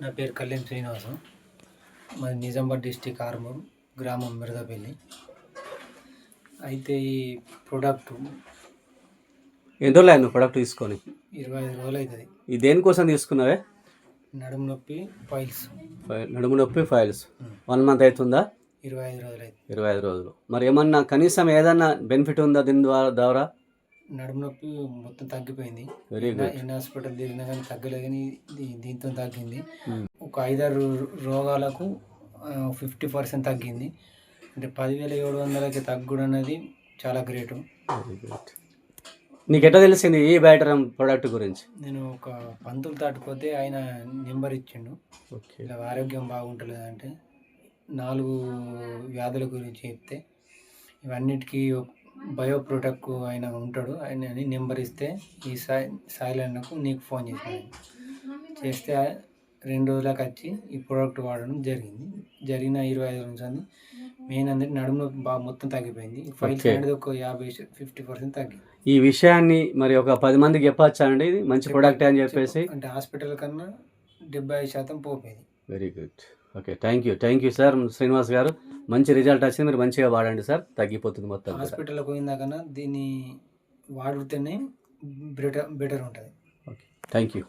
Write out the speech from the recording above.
నా పేరు కళ్యాణ్ శ్రీనివాసం. మాది నిజామాబాద్ డిస్టిక్ ఆర్మూర్ గ్రామం మిరదపల్లి. అయితే ఈ ప్రోడక్ట్ ఎన్ని రోజులు అయింది ప్రోడక్ట్ తీసుకొని? 25 రోజులు అవుతుంది. ఇది దేనికోసం తీసుకున్నావే? నడుము నొప్పి ఫైల్స్. నడుము నొప్పి ఫైల్స్ 1 మంత్ అవుతుందా? 25 రోజులు అవుతుంది. 25 రోజులు. మరి ఏమన్నా కనీసం ఏదన్నా బెనిఫిట్ ఉందా దీని ద్వారా? నడుము నొప్పి మొత్తం తగ్గిపోయింది. Very good. ఎన్ని హాస్పిటల్ తిరిగినా కానీ తగ్గలేదు, కానీ దీంతో తగ్గింది. ఒక 5-6 రోగాలకు 50% తగ్గింది. అంటే 10,700కి తగ్గుడు అనేది చాలా గ్రేటు. Very good. నీకు ఎట్లా తెలిసింది ఈ బ్యాటరమ్ ప్రోడక్ట్ గురించి? నేను ఒక పంతులు తట్టుకోతే ఆయన నెంబర్ ఇచ్చిండు. ఓకే. ఇలా ఆరోగ్యం బాగుంటలేదు అంటే 4 వ్యాధుల గురించి చెప్తే ఇవన్నిటికీ బయో ప్రొటెక్ట్ ఆయన ఉంటాడు, ఆయన నెంబర్ ఇస్తే ఈ సాయిల్ అన్నకు నీకు ఫోన్ చేస్తే 2 రోజులకు వచ్చి ఈ ప్రోడక్ట్ వాడడం జరిగిన 25 రోజులు మెయిన్ అందరికి నడుము మొత్తం తగ్గిపోయింది. ఫైల్స్ అనేది ఒక 50% తగ్గింది. ఈ విషయాన్ని మరి ఒక 10 మందికి చెప్పచ్చా అండి? ఇది మంచి ప్రోడక్ట్ అని చెప్పేసి. అంటే హాస్పిటల్ కన్నా 75% పోయింది. Very good. Okay, thank you sir Srinivas గారు. మంచి రిజల్ట్ వచ్చింది, మీరు మంచిగా వాడండి సార్, తగ్గిపోతుంది మొత్తం. హాస్పిటల్కి పోయిందాకన్నా దీన్ని వాడితేనే బెటర్ ఉంటుంది. Okay, thank you.